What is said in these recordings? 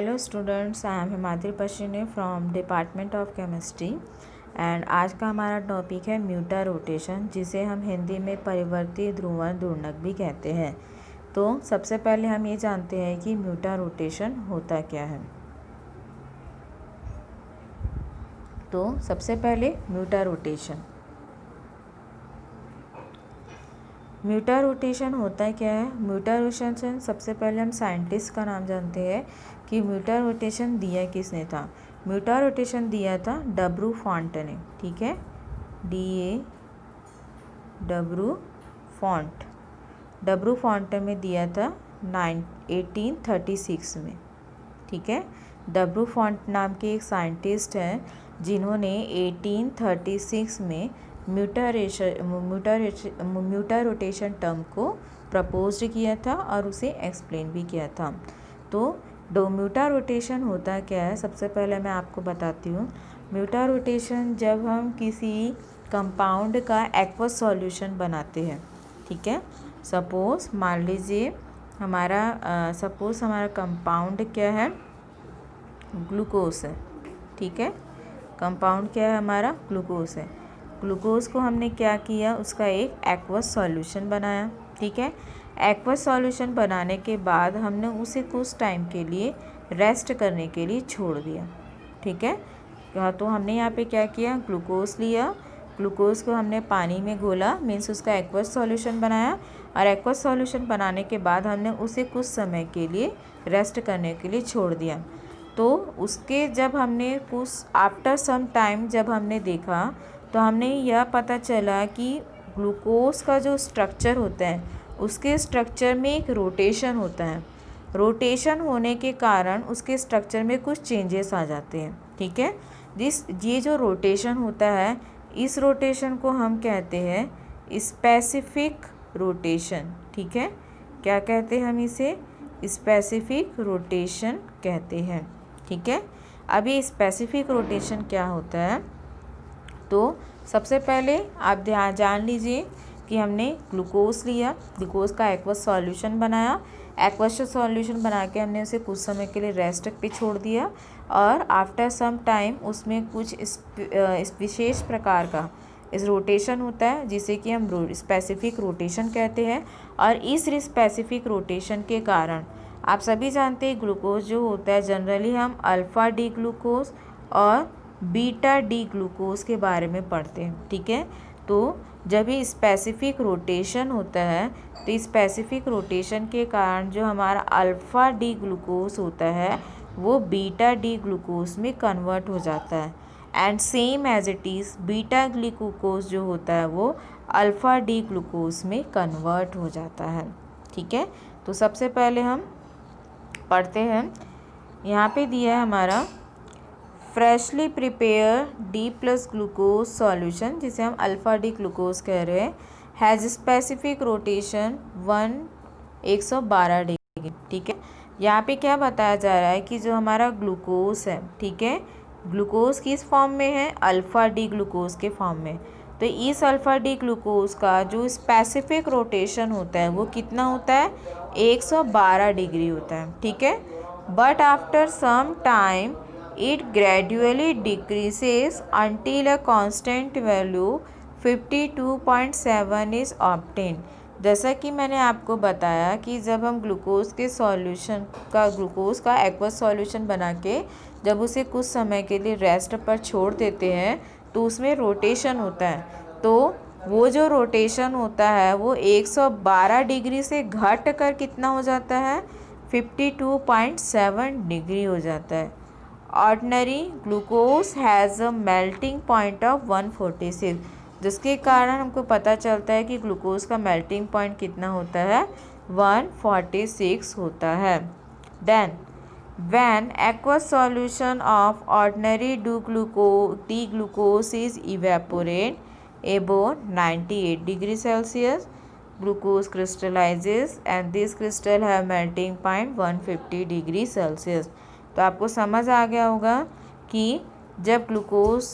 Hello students, I am Himadri Pashchine from department of chemistry and आज का हमारा टॉपिक है म्यूटा रोटेशन, जिसे हम हिंदी में परिवर्ती ध्रुवण दोलक भी कहते हैं। तो सबसे पहले हम ये जानते हैं कि म्यूटा रोटेशन होता क्या है। तो सबसे पहले म्यूटा रोटेशन होता है क्या है। म्यूटा रोटेशन सबसे पहले हम साइंटिस्ट का नाम जानते हैं कि म्यूटा रोटेशन दिया किसने था। म्यूटा रोटेशन दिया था डब्रू फॉन्ट ने। ठीक है, डब्रू फॉन्ट में दिया था 1836 में। ठीक है, डब्रू फॉन्ट नाम के एक साइंटिस्ट हैं जिन्होंने 1836 में म्यूटा रोटेशन टर्म को प्रपोज्ड किया था और उसे एक्सप्लेन भी किया था। तो म्यूटा रोटेशन होता क्या है, सबसे पहले मैं आपको बताती हूँ। म्यूटा रोटेशन जब हम किसी कंपाउंड का एक्वस सॉल्यूशन बनाते हैं। ठीक है, सपोज मान लीजिए हमारा कंपाउंड क्या है, ग्लूकोज है। ठीक है, कंपाउंड क्या है हमारा, ग्लूकोज है। ग्लूकोज को हमने क्या किया, उसका एक एक्वस सॉल्यूशन बनाया। ठीक है, एक्वस सॉल्यूशन बनाने के बाद हमने उसे कुछ टाइम के लिए रेस्ट करने के लिए छोड़ दिया। ठीक है, तो हमने यहाँ पे क्या किया, ग्लूकोज लिया, ग्लूकोज को हमने पानी में घोला, मीन्स उसका एक्वस सॉल्यूशन बनाया। और एक्वस सॉल्यूशन बनाने के बाद हमने उसे कुछ समय के लिए रेस्ट करने के लिए छोड़ दिया। तो उसके जब हमने कुछ आफ्टर सम टाइम जब हमने देखा तो हमने यह पता चला कि ग्लूकोज का जो स्ट्रक्चर होता है उसके स्ट्रक्चर में एक रोटेशन होता है। रोटेशन होने के कारण उसके स्ट्रक्चर में कुछ चेंजेस आ जाते हैं। ठीक है, ये जो रोटेशन होता है, इस रोटेशन को हम कहते हैं स्पेसिफिक रोटेशन। ठीक है, क्या कहते हैं हम इसे, स्पेसिफिक रोटेशन कहते हैं। ठीक है, अब ये स्पेसिफिक रोटेशन क्या होता है, तो सबसे पहले आप जान लीजिए कि हमने ग्लूकोज लिया, ग्लूकोज का एक्वस सॉल्यूशन बनाया, एक्वस सॉल्यूशन बना के हमने उसे कुछ समय के लिए रेस्ट पे छोड़ दिया और आफ्टर सम टाइम उसमें कुछ इस विशेष प्रकार का इस रोटेशन होता है जिसे कि हम स्पेसिफिक रोटेशन कहते हैं। और इस स्पेसिफिक रोटेशन के कारण आप सभी जानते हैं ग्लूकोज जो होता है, जनरली हम अल्फ़ा डी ग्लूकोज और बीटा डी ग्लूकोज के बारे में पढ़ते हैं। ठीक है, तो जब ये स्पेसिफिक रोटेशन होता है तो स्पेसिफिक रोटेशन के कारण जो हमारा अल्फ़ा डी ग्लूकोज होता है वो बीटा डी ग्लूकोज में कन्वर्ट हो जाता है। And same as it is beta glucose जो होता है वो अल्फ़ा डी ग्लूकोज में कन्वर्ट हो जाता है। ठीक है, तो सबसे पहले हम पढ़ते हैं, यहाँ पे दिया है हमारा freshly prepare D plus glucose solution, जिसे हम अल्फ़ा डी ग्लूकोज कह रहे हैं, हैज़ स्पेसिफिक रोटेशन 112 डिग्री। ठीक है, यहाँ पे क्या बताया जा रहा है कि जो हमारा ग्लूकोज है, ठीक है, ग्लूकोज किस फॉर्म में है, अल्फ़ा डी ग्लूकोज के फॉर्म में। तो इस अल्फ़ा डी ग्लूकोज का जो स्पेसिफिक रोटेशन होता है वो कितना होता है, 112 डिग्री होता है। ठीक है, but after some time it gradually decreases until a constant value 52.7 is obtained। जैसा कि मैंने आपको बताया कि जब हम ग्लूकोज का एक्वस सॉल्यूशन बना के जब उसे कुछ समय के लिए रेस्ट पर छोड़ देते हैं तो उसमें रोटेशन होता है। तो वो जो रोटेशन होता है वो 112 डिग्री से घट कर कितना हो जाता है, 52.7 डिग्री हो जाता है। Ordinary glucose has a melting point of 146, जिसके कारण हमको पता चलता है कि ग्लूकोज का मेल्टिंग पॉइंट कितना होता है, 146 होता है। Then when aqueous solution of ordinary D glucose is evaporate above 98 degree Celsius, glucose crystallizes and this crystal have melting point 150 degree Celsius. तो आपको समझ आ गया होगा कि जब ग्लूकोज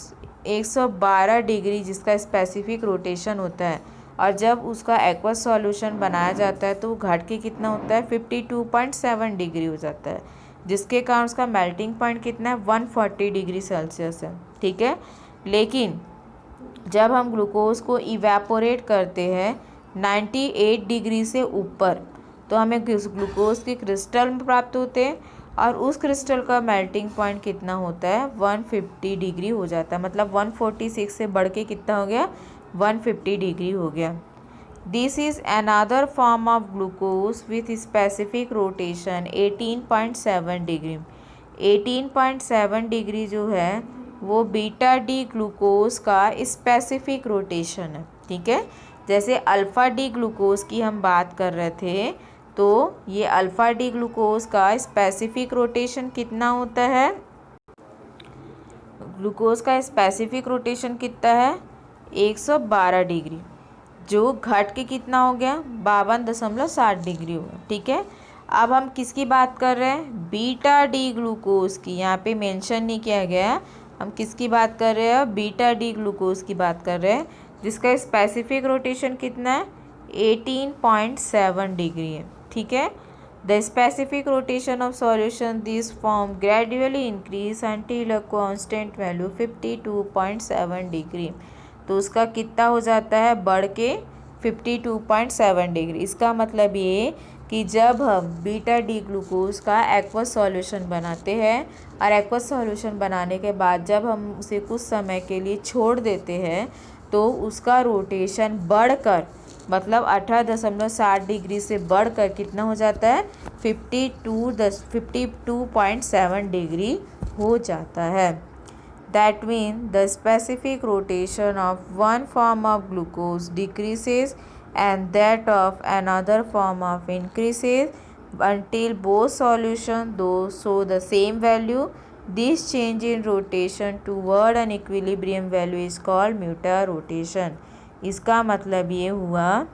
112 डिग्री जिसका स्पेसिफिक रोटेशन होता है और जब उसका एक्वस सॉल्यूशन बनाया जाता है तो वो घट के कितना होता है, 52.7 डिग्री हो जाता है। जिसके कारण उसका मेल्टिंग पॉइंट कितना है 140 डिग्री सेल्सियस है, ठीक है। लेकिन जब हम ग्लूकोज को इवेपोरेट करते हैं 98 डिग्री से ऊपर, तो हमें ग्लूकोज के क्रिस्टल प्राप्त होते हैं और उस क्रिस्टल का मेल्टिंग पॉइंट कितना होता है 150 डिग्री हो जाता है। मतलब 146 से बढ़ के कितना हो गया 150 डिग्री हो गया। This is another form of glucose with specific rotation 18.7 degree. 18.7 degree जो है वो बीटा डी ग्लूकोज का स्पेसिफिक रोटेशन है, ठीक है। जैसे अल्फ़ा डी ग्लूकोज की हम बात कर रहे थे, तो ये अल्फ़ा डी ग्लूकोज का स्पेसिफिक रोटेशन कितना होता है, ग्लूकोज का स्पेसिफिक रोटेशन कितना है 112 डिग्री, जो घट के कितना हो गया 52.7 डिग्री हो गया, ठीक है। अब हम किसकी बात कर रहे हैं, बीटा डी ग्लूकोज की, यहाँ पे मेंशन नहीं किया गया, हम किसकी बात कर रहे हैं, बीटा डी ग्लूकोज की बात कर रहे हैं, जिसका स्पेसिफिक रोटेशन कितना है 18.7 डिग्री है, ठीक है। The specific rotation of solution this form gradually increase until a constant value 52.7 degree. तो उसका कितना हो जाता है बढ़ के 52.7 डिग्री। इसका मतलब ये कि जब हम बीटा डी ग्लूकोज का एक्वस सॉल्यूशन बनाते हैं और एक्वस सॉल्यूशन बनाने के बाद जब हम उसे कुछ समय के लिए छोड़ देते हैं, तो उसका रोटेशन बढ़कर मतलब 18.7 डिग्री से बढ़कर कितना हो जाता है 52.7 डिग्री हो जाता है। That means the specific rotation of one form of glucose decreases and that of another form of increases until both solutions those show the same value. This change in rotation toward an equilibrium value is called mutar rotation. इसका मतलब ये हुआ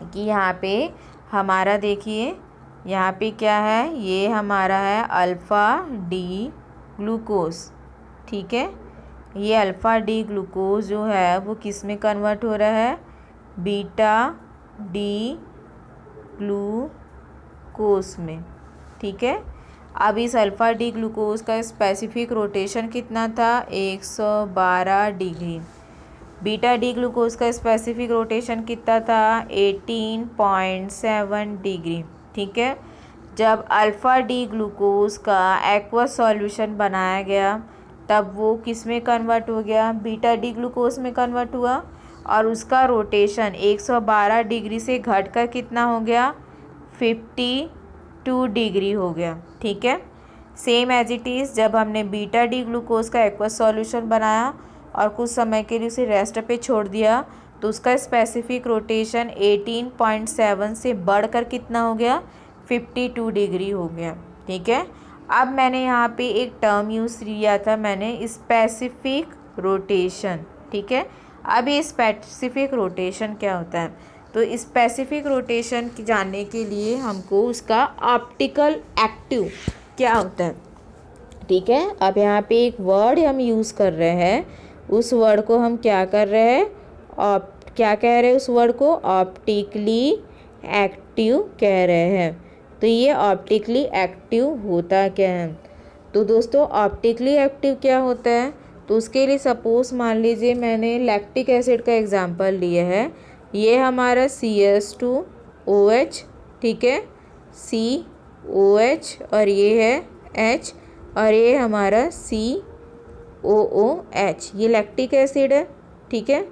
कि यहाँ पे हमारा देखिए यहाँ पे क्या है, ये हमारा है अल्फ़ा डी ग्लूकोज, ठीक है। ये अल्फ़ा डी ग्लूकोज जो है वो किस में कन्वर्ट हो रहा है, बीटा डी ग्लूकोज में, ठीक है। अब इस अल्फ़ा डी ग्लूकोज का स्पेसिफिक रोटेशन कितना था 112 डिग्री। बीटा डी ग्लूकोज का स्पेसिफिक रोटेशन कितना था 18.7 डिग्री, ठीक है। जब अल्फ़ा डी ग्लूकोज का एक्वस सॉल्यूशन बनाया गया तब वो किस में कन्वर्ट हो गया, बीटा डी ग्लूकोज में कन्वर्ट हुआ और उसका रोटेशन 112 डिग्री से घटकर कितना हो गया 52 डिग्री हो गया, ठीक है। सेम एज इट इज़ जब हमने बीटा डी ग्लूकोज का एक्वस सॉल्यूशन बनाया और कुछ समय के लिए उसे रेस्ट पे छोड़ दिया, तो उसका स्पेसिफिक रोटेशन 18.7 से बढ़कर कितना हो गया 52 डिग्री हो गया, ठीक है। अब मैंने यहाँ पे एक टर्म यूज़ किया था, मैंने स्पेसिफिक रोटेशन, ठीक है। अब ये स्पेसिफिक रोटेशन क्या होता है, तो स्पेसिफिक रोटेशन जानने के लिए हमको उसका ऑप्टिकल एक्टिव क्या होता है, ठीक है। अब यहाँ पे एक वर्ड हम यूज़ कर रहे हैं, उस वर्ड को हम क्या कर रहे हैं, क्या कह रहे हैं उस वर्ड को, ऑप्टिकली एक्टिव कह रहे हैं। तो ये ऑप्टिकली एक्टिव होता क्या है, तो दोस्तों ऑप्टिकली एक्टिव क्या होता है, तो उसके लिए सपोज मान लीजिए मैंने लैक्टिक एसिड का एग्जांपल लिया है, ये हमारा CH2OH, ठीक है, COH और ये है H और ये हमारा COOH, ये लैक्टिक एसिड है, ठीक है।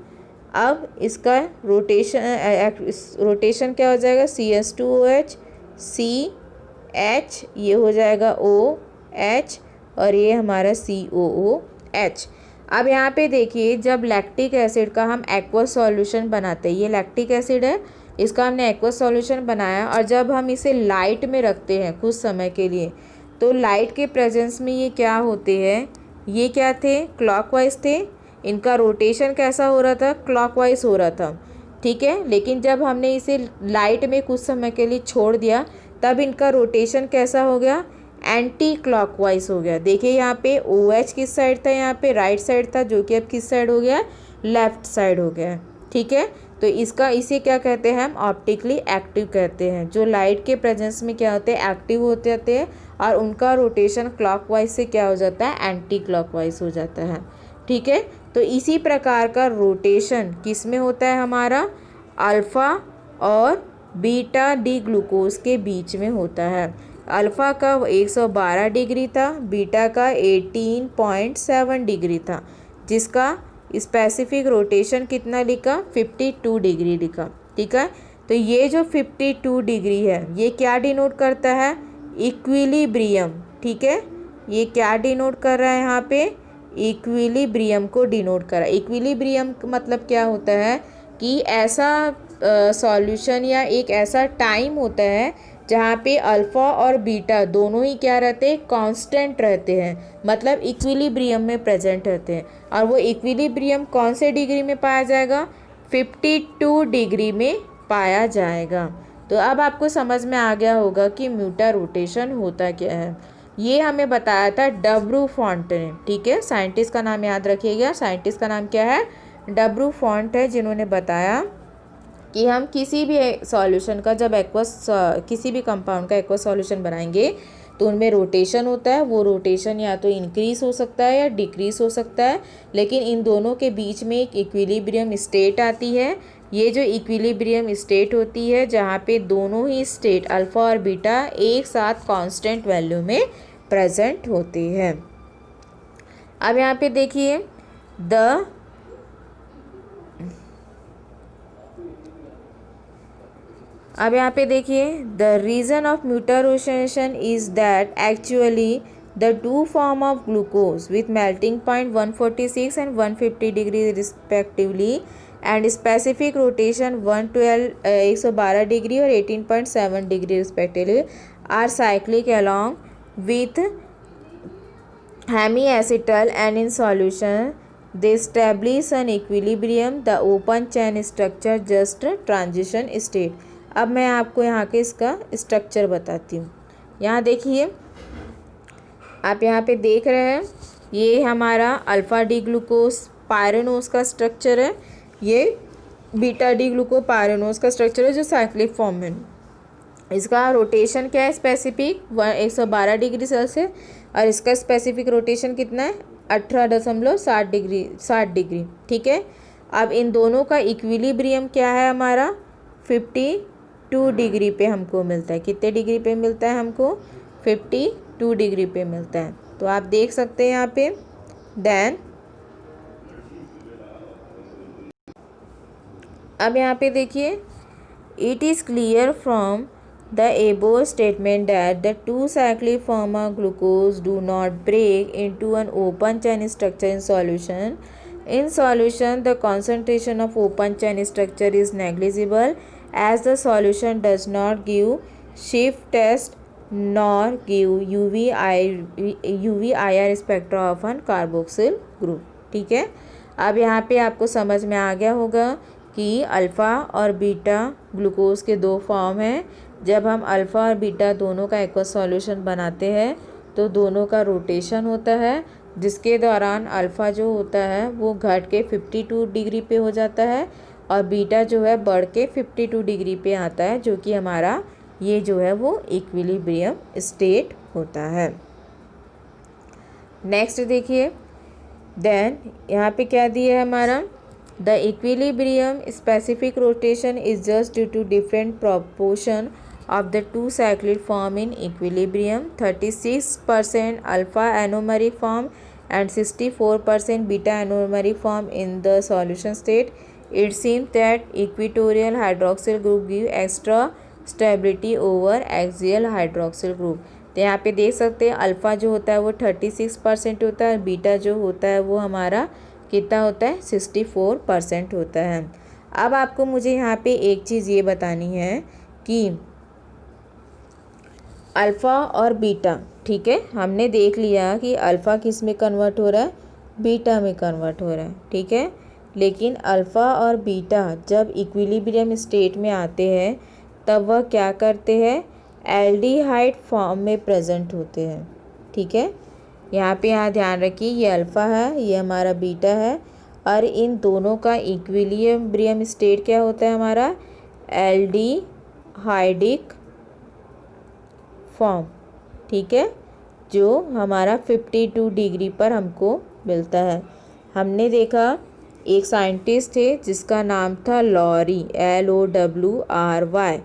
अब इसका रोटेशन क्या हो जाएगा CH2OH CH, ये हो जाएगा OH और ये हमारा COOH। अब यहाँ पे देखिए जब लैक्टिक एसिड का हम एक्वस सॉल्यूशन बनाते हैं, ये लैक्टिक एसिड है, इसका हमने एक्वस सॉल्यूशन बनाया और जब हम इसे लाइट में रखते हैं कुछ समय के लिए, तो लाइट के प्रेजेंस में ये क्या होते हैं, ये क्या थे क्लॉकवाइज थे, इनका रोटेशन कैसा हो रहा था क्लॉकवाइज हो रहा था, ठीक है। लेकिन जब हमने इसे लाइट में कुछ समय के लिए छोड़ दिया तब इनका रोटेशन कैसा हो गया एंटी क्लॉकवाइज हो गया। देखिए यहाँ पे OH किस साइड था, यहाँ पे राइट साइड था, जो कि अब किस साइड हो गया लेफ्ट साइड हो गया, ठीक है। तो इसे क्या कहते हैं हम ऑप्टिकली एक्टिव कहते हैं, जो लाइट के प्रेजेंस में क्या होते हैं एक्टिव होते हैं और उनका रोटेशन क्लॉकवाइज से क्या हो जाता है, एंटी क्लॉकवाइज हो जाता है। ठीक है, तो इसी प्रकार का रोटेशन किस में होता है हमारा, अल्फ़ा और बीटा डी ग्लूकोज के बीच में होता है। अल्फ़ा का 112 डिग्री था, बीटा का 18.7 डिग्री था, जिसका स्पेसिफिक रोटेशन कितना लिखा, 52 डिग्री लिखा। ठीक है, तो ये जो 52 डिग्री है ये क्या डिनोट करता है, इक्विलिब्रियम। ठीक है, ये क्या डिनोट कर रहा है यहाँ पे, इक्विलिब्रियम को डिनोट कर रहा है। इक्विलिब्रियम मतलब क्या होता है कि ऐसा सॉल्यूशन या एक ऐसा टाइम होता है जहाँ पे अल्फ़ा और बीटा दोनों ही क्या रहते हैं, कांस्टेंट रहते हैं, मतलब इक्विलिब्रियम में प्रेजेंट रहते हैं। और वो इक्विलिब्रियम कौन से डिग्री में पाया जाएगा, 52 डिग्री में पाया जाएगा। तो अब आपको समझ में आ गया होगा कि म्यूटा रोटेशन होता क्या है। ये हमें बताया था डब्रू फॉन्ट ने। ठीक है, साइंटिस्ट का नाम याद रखिएगा, साइंटिस्ट का नाम क्या है, डब्रू फॉन्ट है, जिन्होंने बताया कि हम किसी भी सॉल्यूशन का जब किसी भी कंपाउंड का एक्वस सॉल्यूशन बनाएंगे तो उनमें रोटेशन होता है। वो रोटेशन या तो इंक्रीज़ हो सकता है या डिक्रीज़ हो सकता है, लेकिन इन दोनों के बीच में एक इक्विलिब्रियम स्टेट आती है। ये जो इक्विलिब्रियम स्टेट होती है जहाँ पे दोनों ही स्टेट अल्फ़ा और बीटा एक साथ कांस्टेंट वैल्यू में प्रेजेंट होते हैं। अब यहाँ पे देखिए the reason of mutarotation is that actually the two form of glucose with melting point 146 and 150 degree respectively and specific rotation 112 degree और 18.7 degree respectively are cyclic along with hemiacetal and in solution they establish an equilibrium, the open chain structure just transition state। अब मैं आपको यहाँ के इसका structure बताती हूँ। यहाँ देखिए, आप यहाँ पे देख रहे हैं, ये हमारा अल्फ़ा डी ग्लूकोज पायरेनोज का स्ट्रक्चर है, ये बीटा डी ग्लूको पायरेनोज का स्ट्रक्चर है जो साइक्लिक फॉर्म में। इसका रोटेशन क्या है, स्पेसिफिक 112 डिग्री सेल्सियस, और इसका स्पेसिफिक रोटेशन कितना है, 18.7 डिग्री। ठीक है, अब इन दोनों का इक्विलिब्रियम क्या है हमारा, 52 डिग्री पे हमको मिलता है। कितने डिग्री पे मिलता है हमको, 52 डिग्री पे मिलता है। तो आप देख सकते हैं यहाँ पे देन अब यहाँ पे देखिए, it is clear from the above statement that the two cyclic form of glucose do not break into an open chain structure in solution. In solution, the concentration of open chain structure is negligible as the solution does not give shift test nor give UV IR spectra of an carboxyl group। ठीक है, अब यहाँ पे आपको समझ में आ गया होगा कि अल्फ़ा और बीटा ग्लूकोज के दो फॉर्म हैं। जब हम अल्फ़ा और बीटा दोनों का एक्वस सॉल्यूशन बनाते हैं तो दोनों का रोटेशन होता है, जिसके दौरान अल्फ़ा जो होता है वो घट के 52 डिग्री पे हो जाता है और बीटा जो है बढ़ के 52 डिग्री पे आता है, जो कि हमारा ये जो है वो इक्विलिब्रियम स्टेट होता है। नेक्स्ट देखिए, देन यहाँ पे क्या दिया है हमारा, the equilibrium specific rotation is just due to different proportion of the two cyclic form in equilibrium, 36% alpha anomeric form and 64% beta anomeric form in the solution state. It seems that equatorial hydroxyl group give extra stability over axial hydroxyl group। तो यहाँ पे देख सकते हैं alpha जो होता है वो 36% होता है, बीटा जो होता है वो हमारा कितना होता है, 64% होता है। अब आपको मुझे यहाँ पे एक चीज़ ये बतानी है कि अल्फ़ा और बीटा, ठीक है, हमने देख लिया कि अल्फ़ा किस में कन्वर्ट हो रहा है, बीटा में कन्वर्ट हो रहा है। ठीक है, लेकिन अल्फ़ा और बीटा जब इक्विलिब्रियम स्टेट में आते हैं तब वह क्या करते हैं, एल्डिहाइड फॉर्म में प्रेजेंट होते हैं। ठीक है, यहाँ पे यहाँ ध्यान रखिए, ये अल्फ़ा है, ये हमारा बीटा है, और इन दोनों का इक्विलिब्रियम स्टेट क्या होता है हमारा, एल्डिहाइडिक फॉर्म। ठीक है, जो हमारा 52 डिग्री पर हमको मिलता है। हमने देखा एक साइंटिस्ट थे जिसका नाम था लॉरी, LOWRY।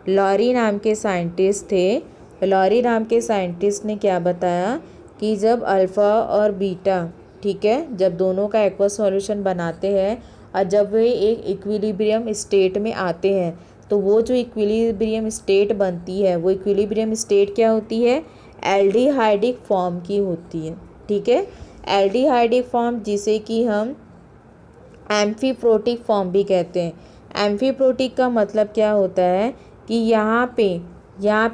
लॉरी नाम के साइंटिस्ट थे। लॉरी नाम के साइंटिस्ट ने क्या बताया कि जब अल्फ़ा और बीटा, ठीक है, जब दोनों का एक्वस सॉल्यूशन बनाते हैं और जब वे एक इक्विलिब्रियम स्टेट में आते हैं तो वो जो इक्विलिब्रियम स्टेट बनती है वो इक्विलिब्रियम स्टेट क्या होती है, एल्डिहाइडिक फॉर्म की होती है। ठीक है, एल्डिहाइडिक फॉर्म जिसे कि हम एम्फीप्रोटिक फॉर्म भी कहते हैं। एम्फीप्रोटिक का मतलब क्या होता है कि यहाँ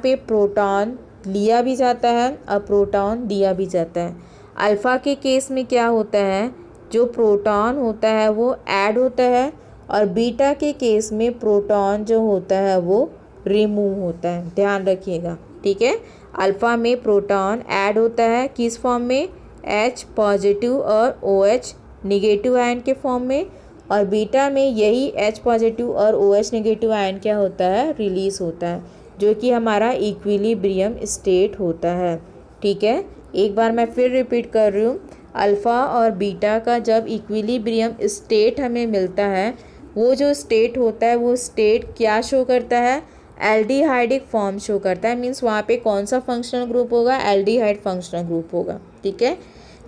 पे प्रोटॉन लिया भी जाता है और प्रोटॉन दिया भी जाता है। अल्फ़ा के केस में क्या होता है, जो प्रोटॉन होता है वो ऐड होता है और बीटा के केस में प्रोटॉन जो होता है वो रिमूव होता है। ध्यान रखिएगा, ठीक है। अल्फ़ा में प्रोटॉन ऐड होता है किस फॉर्म में, H पॉजिटिव और OH निगेटिव आयन के फॉर्म में, और बीटा में यही H पॉजिटिव और OH निगेटिव आयन क्या होता है, रिलीज़ होता है, जो कि हमारा इक्विलिब्रियम स्टेट होता है। ठीक है, एक बार मैं फिर रिपीट कर रही हूँ, अल्फ़ा और बीटा का जब इक्विलिब्रियम स्टेट हमें मिलता है, वो जो स्टेट होता है वो स्टेट क्या शो करता है, एल्डिहाइडिक फॉर्म शो करता है। मीन्स वहाँ पे कौन सा फंक्शनल ग्रुप होगा, एल्डिहाइड फंक्शनल ग्रुप होगा। ठीक है,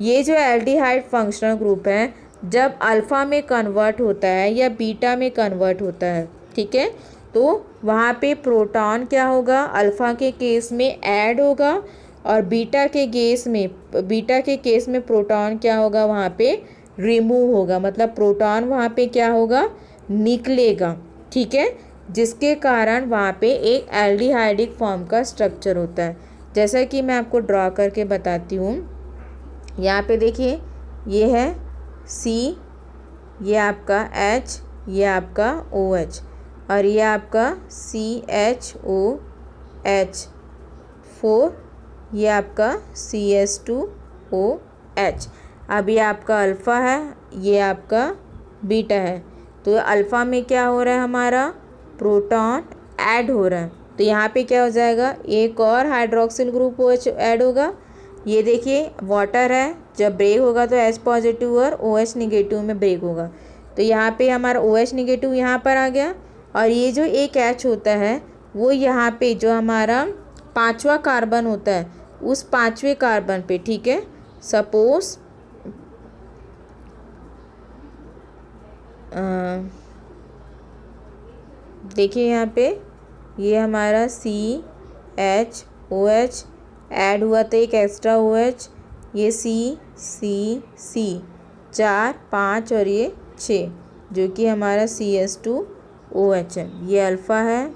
ये जो एल्डिहाइड फंक्शनल ग्रुप है जब अल्फ़ा में कन्वर्ट होता है या बीटा में कन्वर्ट होता है, ठीक है, तो वहाँ पे प्रोटॉन क्या होगा, अल्फ़ा के केस में ऐड होगा और बीटा के केस में प्रोटॉन क्या होगा, वहाँ पे रिमूव होगा। मतलब प्रोटॉन वहाँ पे क्या होगा, निकलेगा। ठीक है, जिसके कारण वहाँ पे एक एल्डिहाइडिक फॉर्म का स्ट्रक्चर होता है। जैसा कि मैं आपको ड्रॉ करके बताती हूँ, यहाँ पे देखिए, ये है C, ये आपका H, ये आपका OH और ये आपका CHOH4, ये आपका CS2OH। अब ये आपका अल्फ़ा है, ये आपका बीटा है। तो अल्फ़ा में क्या हो रहा है, हमारा प्रोटॉन ऐड हो रहा है, तो यहाँ पे क्या हो जाएगा, एक और हाइड्रोक्सिल ग्रुप OH ऐड होगा। ये देखिए वाटर है, जब ब्रेक होगा तो H पॉजिटिव और OH निगेटिव में ब्रेक होगा, तो यहाँ पे हमारा OH निगेटिव यहाँ पर आ गया और ये जो एक H होता है वो यहाँ पे जो हमारा 5वां कार्बन होता है उस 5वें कार्बन पे, ठीक है, सपोज देखिए यहाँ पे ये हमारा CHOH ऐड हुआ था, एक एक्स्ट्रा OH, ये C 4 5 और ये 6, जो कि हमारा CS2OH है। ये अल्फ़ा है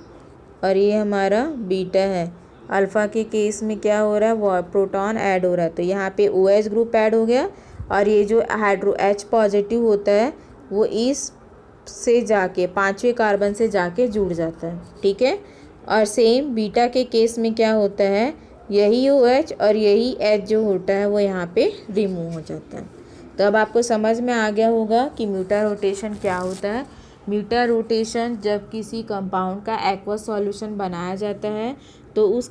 और ये हमारा बीटा है। अल्फ़ा के केस में क्या हो रहा है, वो प्रोटॉन ऐड हो रहा है, तो यहाँ पे OH ग्रुप ऐड हो गया और ये जो H पॉजिटिव होता है वो इस से जाके 5वें कार्बन से जाके जुड़ जाता है। ठीक है, और सेम बीटा के केस में क्या होता है, यही OH और यही H जो होता है वो यहाँ पे रिमूव हो जाता है। तो अब आपको समझ में आ गया होगा कि म्यूटा रोटेशन क्या होता है। म्यूटा रोटेशन जब किसी कंपाउंड का एक्वस सॉल्यूशन बनाया जाता है तो उस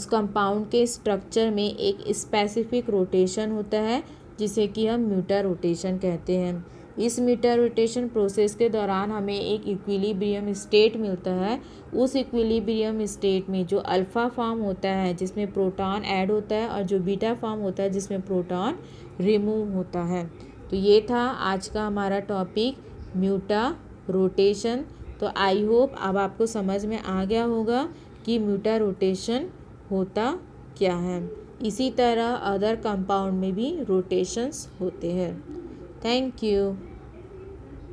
कंपाउंड के स्ट्रक्चर में एक स्पेसिफिक रोटेशन होता है जिसे कि हम म्यूटा रोटेशन कहते हैं। इस म्यूटा रोटेशन प्रोसेस के दौरान हमें एक इक्विलिब्रियम स्टेट मिलता है। उस इक्विलिब्रियम स्टेट में जो अल्फ़ा फॉर्म होता है जिसमें प्रोटॉन ऐड होता है और जो बीटा फॉर्म होता है जिसमें प्रोटॉन रिमूव होता है। तो ये था आज का हमारा टॉपिक म्यूटा रोटेशन। तो आई होप अब आपको समझ में आ गया होगा कि म्यूटा रोटेशन होता क्या है। इसी तरह अदर कंपाउंड में भी रोटेशंस होते हैं। Thank you.